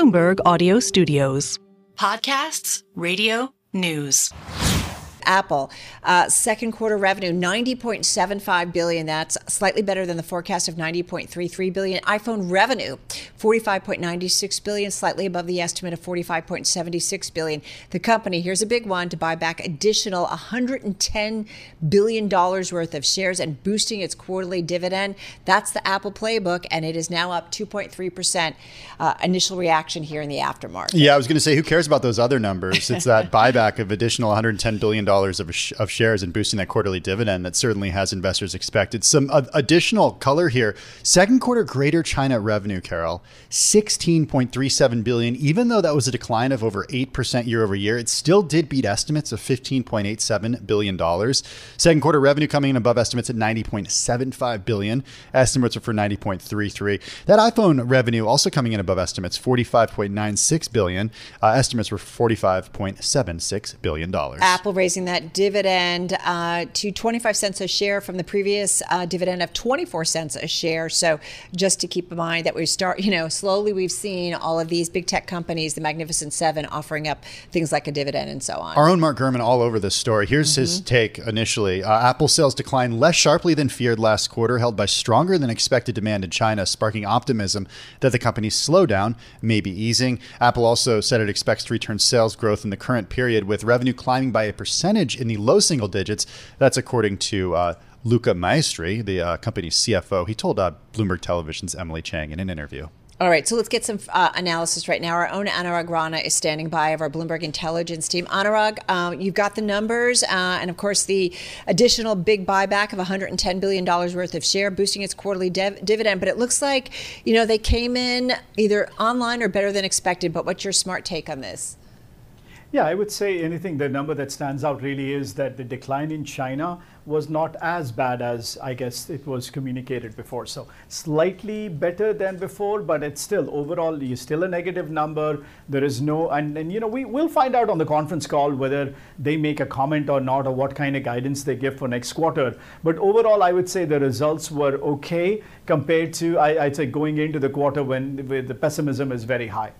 Bloomberg Audio Studios. Podcasts, radio, news. Apple, second quarter revenue, $90.75 billion. That's slightly better than the forecast of $90.33 billion. iPhone revenue, $45.96 billion, slightly above the estimate of $45.76 billion. The company, here's a big one, to buy back additional $110 billion worth of shares and boosting its quarterly dividend. That's the Apple playbook, and it is now up 2.3%. Initial reaction here in the aftermarket. Yeah, I was going to say, who cares about those other numbers? It's that buyback of additional $110 billion of shares and boosting that quarterly dividend that certainly has investors expected. Some additional color here. Second quarter Greater China revenue, Carol, $16.37 billion. Even though that was a decline of over 8% year over year, it still did beat estimates of $15.87 billion. Second quarter revenue coming in above estimates at $90.75 billion. Estimates are for $90.33. That iPhone revenue also coming in above estimates, $45.96 billion. Estimates were $45.76 billion. Apple raising that dividend to 25 cents a share from the previous dividend of 24 cents a share. So just to keep in mind that we start, slowly we've seen all of these big tech companies, the Magnificent Seven, offering up things like a dividend and so on. Our own Mark Gurman all over this story. Here's his take initially. Apple sales declined less sharply than feared last quarter, held by stronger than expected demand in China, sparking optimism that the company's slowdown may be easing. Apple also said it expects to return sales growth in the current period, with revenue climbing by a percentage in the low single digits. That's according to Luca Maestri, the company's CFO. He told Bloomberg Television's Emily Chang in an interview. All right, so let's get some analysis right now. Our own Anurag Rana is standing by of our Bloomberg Intelligence team. Anurag, you've got the numbers and, of course, the additional big buyback of $110 billion worth of share, boosting its quarterly dividend. But it looks like, they came in either online or better than expected. But what's your smart take on this? Yeah, I would say the number that stands out really is that the decline in China was not as bad as I guess it was communicated before. So slightly better than before, but it's still overall still a negative number. There is no, and we'll find out on the conference call whether they make a comment or not, or what kind of guidance they give for next quarter. But overall, I would say the results were okay compared to I'd say going into the quarter when the pessimism is very high.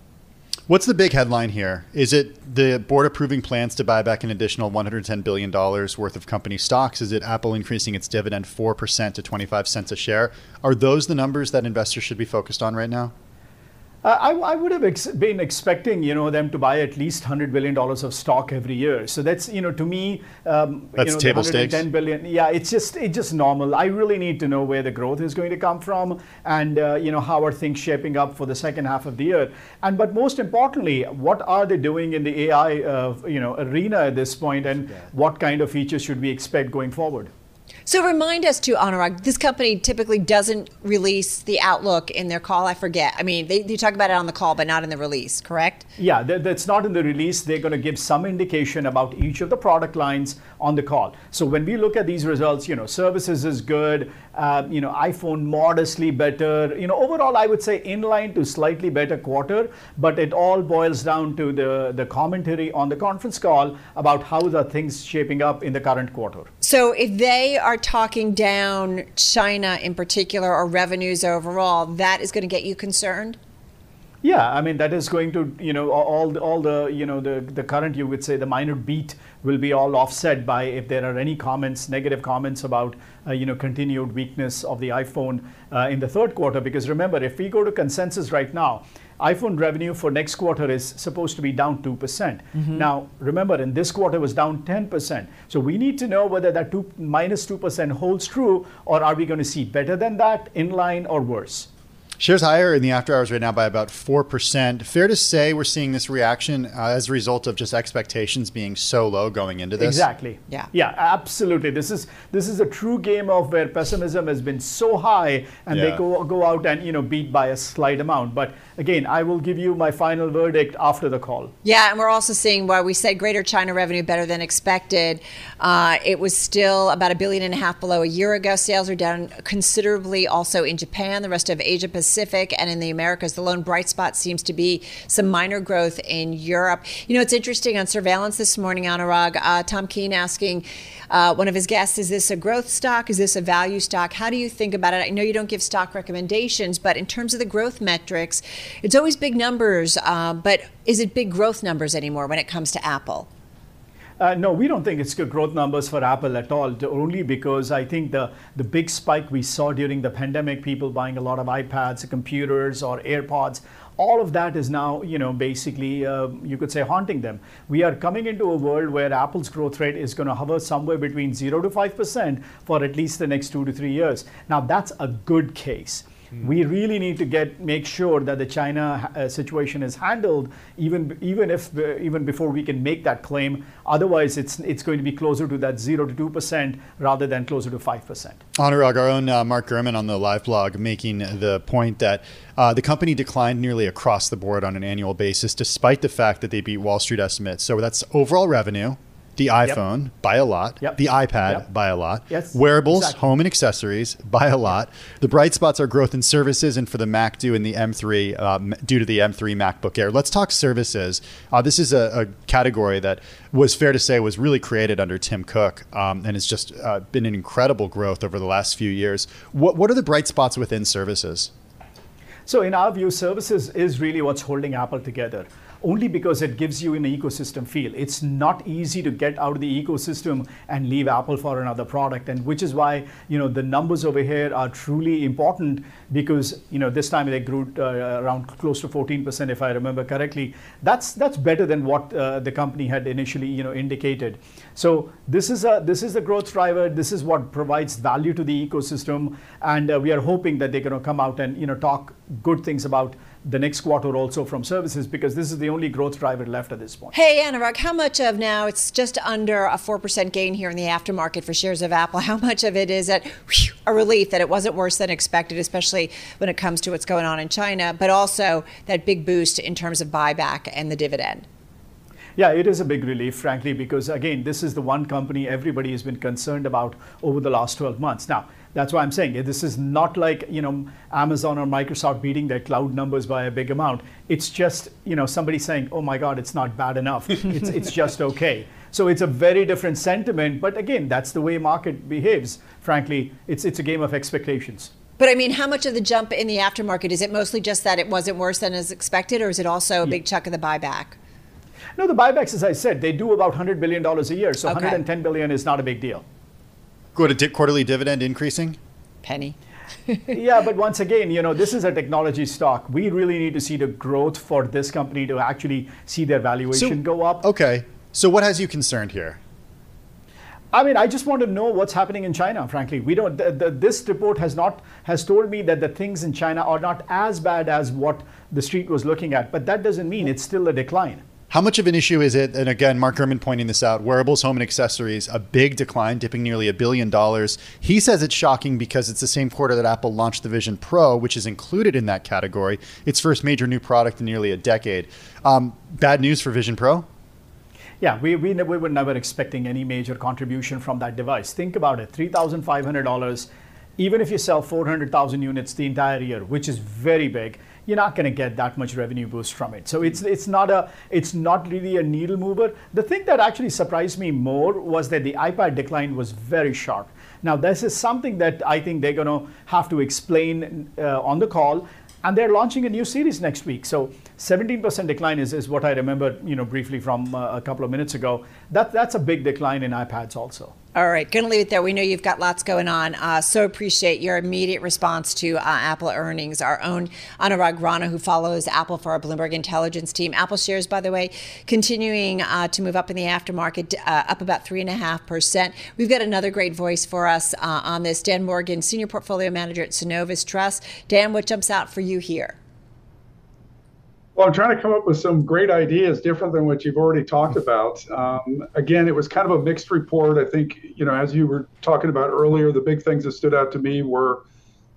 What's the big headline here? Is it the board approving plans to buy back an additional $110 billion worth of company stocks? Is it Apple increasing its dividend 4% to 25 cents a share? Are those the numbers that investors should be focused on right now? I would have been expecting, them to buy at least $100 billion of stock every year. So that's, to me, that's table stakes. $110 billion. Yeah, it's just normal. I really need to know where the growth is going to come from, and how are things shaping up for the second half of the year. But most importantly, what are they doing in the AI arena at this point, and what kind of features should we expect going forward? So remind us too, Anurag, this company typically doesn't release the outlook in their call. I forget. I mean, they talk about it on the call, but not in the release, correct? Yeah, that's not in the release. They're going to give some indication about each of the product lines on the call. So when we look at these results, services is good, iPhone modestly better. Overall, I would say in line to slightly better quarter, but it all boils down to the commentary on the conference call about how the things shaping up in the current quarter. So if they are talking down China in particular, or revenues overall, that is going to get you concerned? Yeah, I mean, that is going to, all the, the current, you would say, the minor beat will be all offset by if there are any comments, negative comments about, continued weakness of the iPhone in the third quarter. Because remember, if we go to consensus right now, iPhone revenue for next quarter is supposed to be down 2%. Now, remember, in this quarter was down 10%. So we need to know whether that minus 2% holds true, or are we going to see better than that, in line, or worse? Shares higher in the after hours right now by about 4%. Fair to say we're seeing this reaction as a result of just expectations being so low going into this? Exactly. Yeah, absolutely. This is a true game of where pessimism has been so high, and they go out and beat by a slight amount. But again, I will give you my final verdict after the call. Yeah, and we're also seeing, while we said Greater China revenue better than expected, it was still about $1.5 billion below a year ago. Sales are down considerably also in Japan. The rest of Asia Pacific Pacific and in the Americas. The lone bright spot seems to be some minor growth in Europe. You know, it's interesting on surveillance this morning, Anurag, Tom Keene asking one of his guests, is this a growth stock? Is this a value stock? How do you think about it? I know you don't give stock recommendations, but in terms of the growth metrics, it's always big numbers, but is it big growth numbers anymore when it comes to Apple? No, we don't think it's good growth numbers for Apple at all, only because I think the big spike we saw during the pandemic, people buying a lot of iPads, computers, or AirPods, all of that is now, basically, you could say, haunting them. We are coming into a world where Apple's growth rate is going to hover somewhere between 0 to 5% for at least the next 2 to 3 years. Now, that's a good case. We really need to make sure that the China situation is handled, even before we can make that claim. Otherwise, it's going to be closer to that 0 to 2% rather than closer to 5%. Anurag, our own Mark Gurman on the live blog making the point that the company declined nearly across the board on an annual basis, despite the fact that they beat Wall Street estimates. So that's overall revenue. The iPhone, by a lot. Yep. The iPad, Yep. by a lot. Yes, Wearables, exactly. home and accessories, by a lot. The bright spots are growth in services, and for the Mac due to the M3 MacBook Air. Let's talk services. This is a category that was fair to say was really created under Tim Cook, and it's just been an incredible growth over the last few years. What are the bright spots within services? So in our view, services is really what's holding Apple together, only because it gives you an ecosystem feel. It's not easy to get out of the ecosystem and leave Apple for another product, and which is why the numbers over here are truly important, because this time they grew around close to 14%, if I remember correctly. That's better than what the company had initially indicated. So this is a growth driver. This is what provides value to the ecosystem, and we are hoping that they're going to come out and talk good things about the next quarter also from services, because this is the only growth driver left at this point. Hey, Anurag, how much of now, it's just under a 4% gain here in the aftermarket for shares of Apple, how much of it is a relief that it wasn't worse than expected, especially when it comes to what's going on in China, but also that big boost in terms of buyback and the dividend? Yeah, it is a big relief, frankly, because again, this is the one company everybody has been concerned about over the last 12 months. Now, that's why I'm saying this is not like Amazon or Microsoft beating their cloud numbers by a big amount. It's just somebody saying, "Oh my God, it's not bad enough. It's just okay." So it's a very different sentiment. But again, that's the way market behaves. Frankly, it's a game of expectations. But I mean, how much of the jump in the aftermarket, is it mostly just that it wasn't worse than as expected, or is it also a big chunk of the buyback? No, the buybacks, as I said, they do about $100 billion a year. So Okay. $110 billion is not a big deal. Go to quarterly dividend increasing? Penny. Yeah, but once again, this is a technology stock. We really need to see the growth for this company to actually see their valuation go up. Okay. So what has you concerned here? I mean, I just want to know what's happening in China, frankly. We don't. This report has told me that the things in China are not as bad as what the street was looking at, but that doesn't mean it's still a decline. How much of an issue is it? And again, Mark Gurman pointing this out, wearables, home and accessories, a big decline, dipping nearly $1 billion. He says it's shocking because it's the same quarter that Apple launched the Vision Pro, which is included in that category, its first major new product in nearly a decade. Bad news for Vision Pro? Yeah, we were never expecting any major contribution from that device. Think about it, $3,500. Even if you sell 400,000 units the entire year, which is very big, you're not going to get that much revenue boost from it. So it's not really a needle mover. The thing that actually surprised me more was that the iPad decline was very sharp. Now, this is something that I think they're going to have to explain on the call. And they're launching a new series next week. So 17% decline is what I remember, briefly from a couple of minutes ago. That's a big decline in iPads also. All right, going to leave it there. We know you've got lots going on. So appreciate your immediate response to Apple earnings. Our own Anurag Rana, who follows Apple for our Bloomberg Intelligence team. Apple shares, by the way, continuing to move up in the aftermarket, up about 3.5%. We've got another great voice for us on this. Dan Morgan, Senior Portfolio Manager at Synovus Trust. Dan, what jumps out for you here? Well, I'm trying to come up with some great ideas different than what you've already talked about. Again, it was kind of a mixed report. I think, as you were talking about earlier, the big things that stood out to me were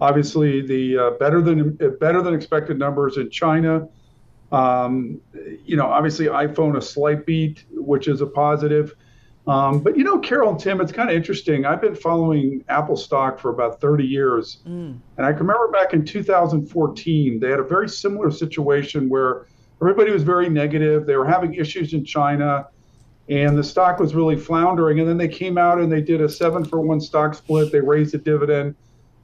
obviously the better than expected numbers in China. Obviously iPhone a slight beat, which is a positive. But Carol and Tim, it's kind of interesting. I've been following Apple stock for about 30 years. And I can remember back in 2014, they had a very similar situation where everybody was very negative. They were having issues in China, and the stock was really floundering. And then they came out and they did a 7-for-1 stock split. They raised the dividend,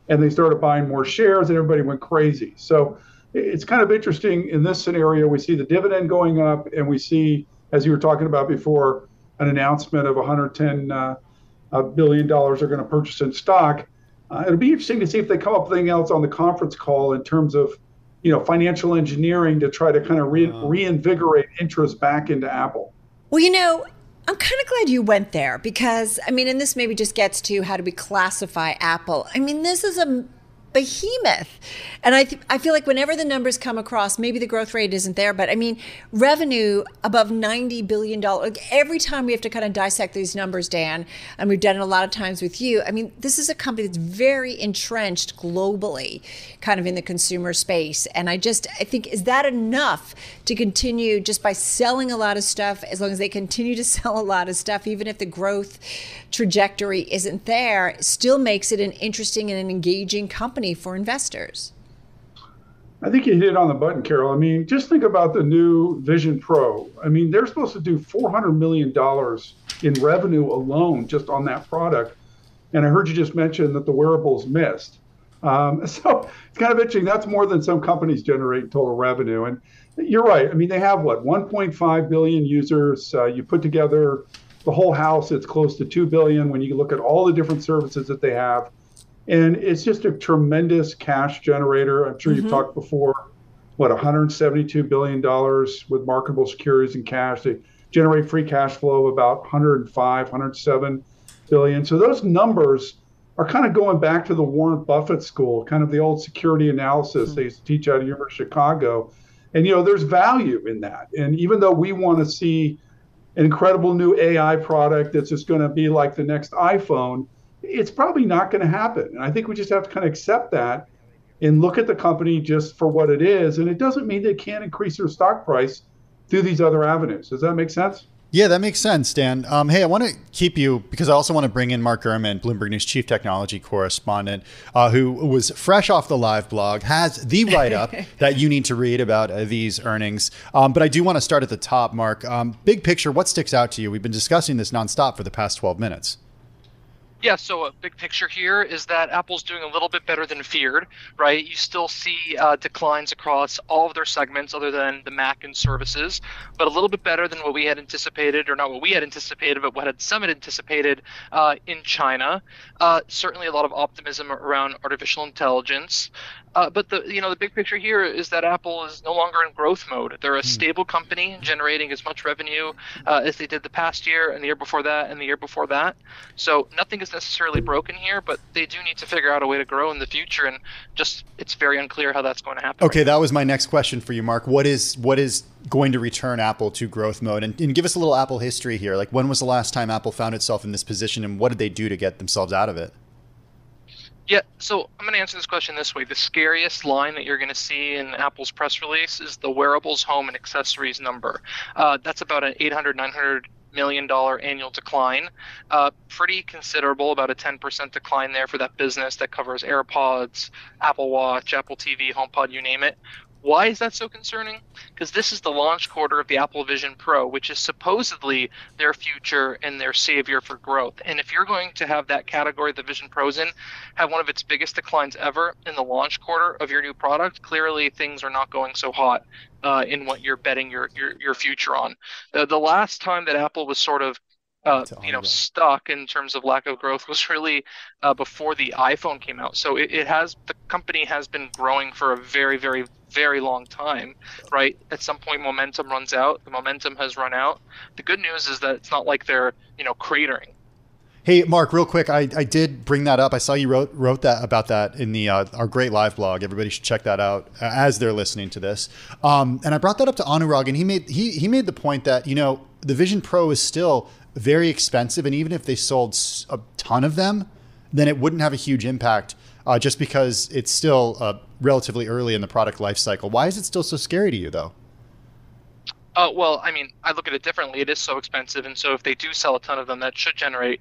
and they started buying more shares, and everybody went crazy. So it's kind of interesting in this scenario. We see the dividend going up, and we see, as you were talking about before, an announcement of $110 billion are going to purchase in stock. It'll be interesting to see if they come up with anything else on the conference call in terms of, financial engineering to try to kind of reinvigorate interest back into Apple. Well, I'm kind of glad you went there because, and this maybe just gets to how do we classify Apple. This is a behemoth. And I feel like whenever the numbers come across, maybe the growth rate isn't there, but revenue above $90 billion. Every time we have to kind of dissect these numbers, Dan, and we've done it a lot of times with you. This is a company that's very entrenched globally, kind of in the consumer space. And I think, is that enough to continue just by selling a lot of stuff, as long as they continue to sell a lot of stuff, even if the growth trajectory isn't there, still makes it an interesting and an engaging company for investors? I think you hit it on the button, Carol. Just think about the new Vision Pro. They're supposed to do $400 million in revenue alone just on that product. And I heard you just mention that the wearables missed. So it's kind of interesting. That's more than some companies generate in total revenue. And you're right. They have 1.5 billion users. You put together the whole house, it's close to 2 billion when you look at all the different services that they have. And it's just a tremendous cash generator. I'm sure you've talked before, $172 billion with marketable securities and cash. They generate free cash flow of about 107 billion. So those numbers are kind of going back to the Warren Buffett school, kind of the old security analysis they used to teach out of University of Chicago. And, there's value in that. And even though we want to see an incredible new AI product that's just going to be like the next iPhone, it's probably not going to happen. And I think we just have to kind of accept that and look at the company just for what it is. And it doesn't mean they can't increase their stock price through these other avenues. Does that make sense? Yeah, that makes sense, Dan. Hey, I want to keep you, because I also want to bring in Mark Gurman, Bloomberg News chief technology correspondent, who was fresh off the live blog, has the write-up that you need to read about these earnings. But I do want to start at the top, Mark. Big picture, what sticks out to you? We've been discussing this nonstop for the past 12 minutes. Yeah, so a big picture here is that Apple's doing a little bit better than feared, right? You still see declines across all of their segments other than the Mac and services, but a little bit better than what we had anticipated, or not what we had anticipated, but what had Summit anticipated in China. Certainly a lot of optimism around artificial intelligence. But the big picture here is that Apple is no longer in growth mode. They're a stable company generating as much revenue as they did the past year and the year before that and the year before that. So nothing is necessarily broken here, but they do need to figure out a way to grow in the future. And just it's very unclear how that's going to happen. Okay, that was my next question for you, Mark. What is going to return Apple to growth mode? And give us a little Apple history here. Like, when was the last time Apple found itself in this position, and what did they do to get themselves out of it? Yeah, so I'm going to answer this question this way. The scariest line that you're going to see in Apple's press release is the wearables, home, and accessories number. That's about an $800-900 million annual decline. Pretty considerable, about a 10% decline there for that business that covers AirPods, Apple Watch, Apple TV, HomePod, you name it. Why is that so concerning? Because this is the launch quarter of the Apple Vision Pro, which is supposedly their future and their savior for growth. And if you're going to have that category the Vision Pro's in have one of its biggest declines ever in the launch quarter of your new product, clearly things are not going so hot in what you're betting your future on. The last time that Apple was sort of stuck in terms of lack of growth was really before the iPhone came out. So the company has been growing for a very, very, very long time, right? At some point, momentum runs out. The momentum has run out. The good news is that it's not like they're, cratering. Hey, Mark, real quick, I did bring that up. I saw you wrote that about that in the our great live blog. Everybody should check that out as they're listening to this. And I brought that up to Anurag, and he made the point that the Vision Pro is still very expensive, and even if they sold a ton of them, then it wouldn't have a huge impact just because it's still relatively early in the product life cycle. Why is it still so scary to you, though? Well, I mean, I look at it differently. It is so expensive, and so if they do sell a ton of them, that should generate,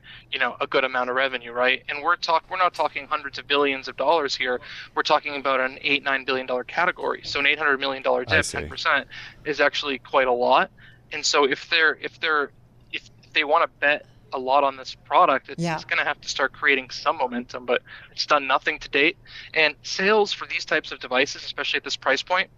a good amount of revenue, right? And we're not talking hundreds of billions of dollars here. We're talking about an $8-9 billion category. So an $800 million dip, 10%, is actually quite a lot. And so if they want to bet a lot on this product, it's going to have to start creating some momentum, but it's done nothing to date. And sales for these types of devices, especially at this price point,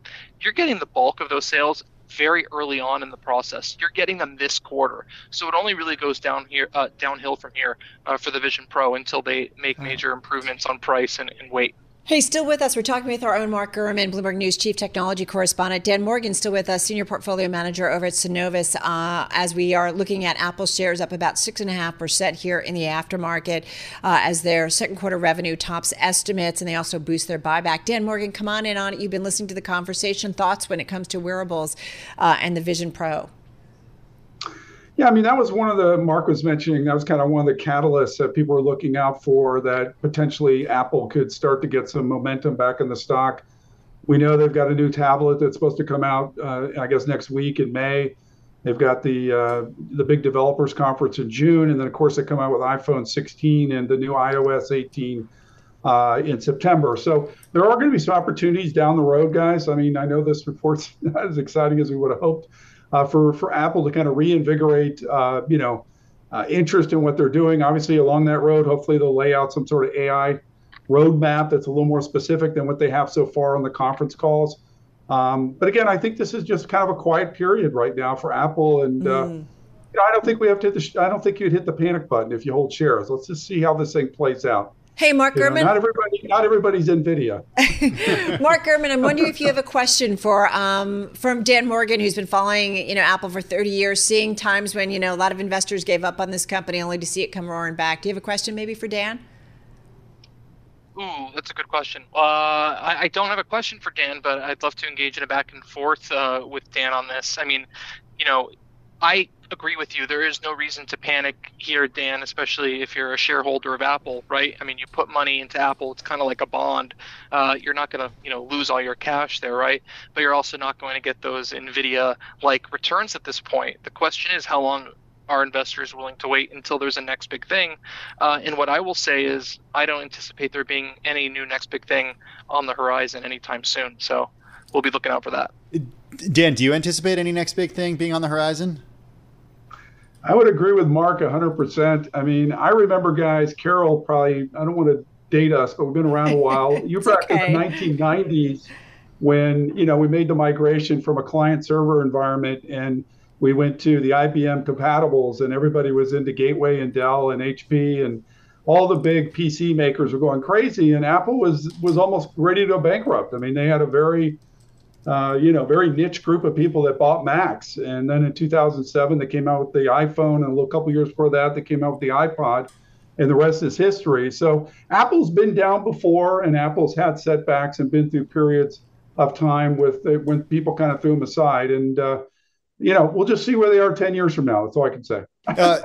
you're getting the bulk of those sales very early on in the process. You're getting them this quarter, so it only really goes downhill from here for the Vision Pro until they make major improvements on price and weight. Hey, still with us. We're talking with our own Mark Gurman, Bloomberg News Chief Technology Correspondent. Dan Morgan still with us, Senior Portfolio Manager over at Synovus, as we are looking at Apple shares up about 6.5% here in the aftermarket as their second quarter revenue tops estimates, and they also boost their buyback. Dan Morgan, come on in on it. You've been listening to the conversation. Thoughts when it comes to wearables and the Vision Pro? Yeah, I mean, that was one of the, Mark was mentioning, that was kind of one of the catalysts that people were looking out for, that potentially Apple could start to get some momentum back in the stock. We know they've got a new tablet that's supposed to come out, I guess, next week in May. They've got the big developers conference in June. And then, of course, they come out with iPhone 16 and the new iOS 18 in September. So there are going to be some opportunities down the road, guys. I mean, I know this report's not as exciting as we would have hoped. For Apple to kind of reinvigorate, interest in what they're doing. Obviously, along that road, hopefully they'll lay out some sort of AI roadmap that's a little more specific than what they have so far on the conference calls. But again, I think this is just kind of a quiet period right now for Apple, and I don't think we have to hit I don't think you'd hit the panic button if you hold shares. Let's just see how this thing plays out. Hey, Mark Gurman. Not everybody's NVIDIA. Mark Gurman, I'm wondering if you have a question from Dan Morgan, who's been following, Apple for 30 years, seeing times when, a lot of investors gave up on this company only to see it come roaring back. Do you have a question maybe for Dan? Ooh, that's a good question. I don't have a question for Dan, but I'd love to engage in a back and forth with Dan on this. I mean, I agree with you. There is no reason to panic here, Dan, especially if you're a shareholder of Apple, right? I mean, you put money into Apple, it's kind of like a bond. You're not going to, lose all your cash there, right? But you're also not going to get those NVIDIA-like returns at this point. The question is, how long are investors willing to wait until there's a next big thing? And what I will say is I don't anticipate there being any new next big thing on the horizon anytime soon. So we'll be looking out for that. Dan, do you anticipate any next big thing being on the horizon? I would agree with Mark 100%. I mean, I remember, guys, Carol probably, I don't want to date us, but we've been around a while. You're back in the 1990s when, we made the migration from a client server environment and we went to the IBM compatibles, and everybody was into Gateway and Dell and HP, and all the big PC makers were going crazy, and Apple was almost ready to go bankrupt. I mean, they had a very very niche group of people that bought Macs. And then in 2007, they came out with the iPhone, and a couple years before that, they came out with the iPod, and the rest is history. So Apple's been down before, and Apple's had setbacks and been through periods of time when people kind of threw them aside. And, we'll just see where they are 10 years from now. That's all I can say.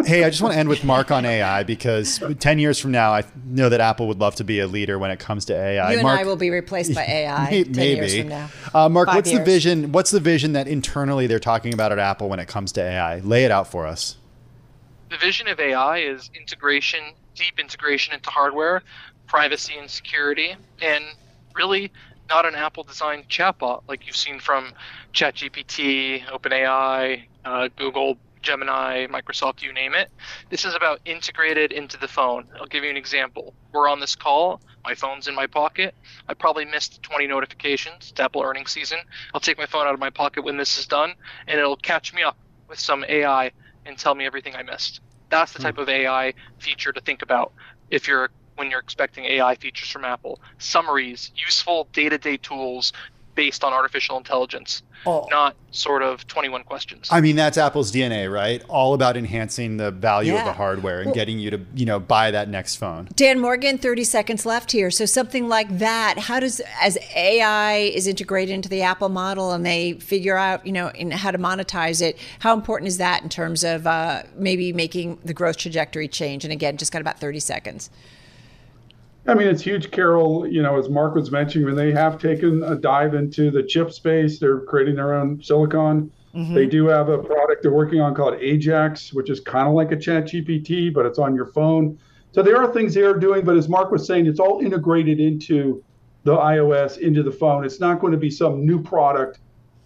Hey, I just want to end with Mark on AI, because 10 years from now, I know that Apple would love to be a leader when it comes to AI. You and Mark, I will be replaced by AI 10 years from now. Mark, 5 what's years. the vision? What's the vision that internally they're talking about at Apple when it comes to AI? Lay it out for us. The vision of AI is integration, deep integration into hardware, privacy and security, and really not an Apple-designed chatbot like you've seen from ChatGPT, OpenAI, Google, Gemini, Microsoft, you name it. This is about integrated into the phone. I'll give you an example. We're on this call. My phone's in my pocket. I probably missed 20 notifications. It's Apple earnings season. I'll take my phone out of my pocket when this is done, and it'll catch me up with some AI and tell me everything I missed. That's the type of AI feature to think about when you're expecting AI features from Apple. Summaries, useful day-to-day tools based on artificial intelligence, not sort of 21 questions. I mean, that's Apple's DNA, right? All about enhancing the value of the hardware and getting you to, buy that next phone. Dan Morgan, 30 seconds left here. So something like that, as AI is integrated into the Apple model and they figure out, in how to monetize it, how important is that in terms of maybe making the growth trajectory change? And again, just got about 30 seconds. I mean, it's huge, Carol. As Mark was mentioning, when they have taken a dive into the chip space, they're creating their own silicon. They do have a product they're working on called Ajax, which is kind of like a Chat GPT, but it's on your phone. So there are things they are doing, but as Mark was saying, it's all integrated into the iOS, into the phone. It's not going to be some new product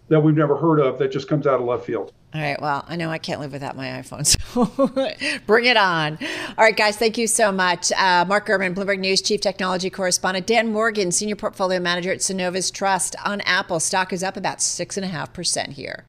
that we've never heard of that just comes out of left field. All right. Well, I know I can't live without my iPhone, so bring it on. All right, guys, thank you so much. Mark Gurman, Bloomberg News Chief Technology Correspondent. Dan Morgan, Senior Portfolio Manager at Synovus Trust on Apple. Stock is up about 6.5% here.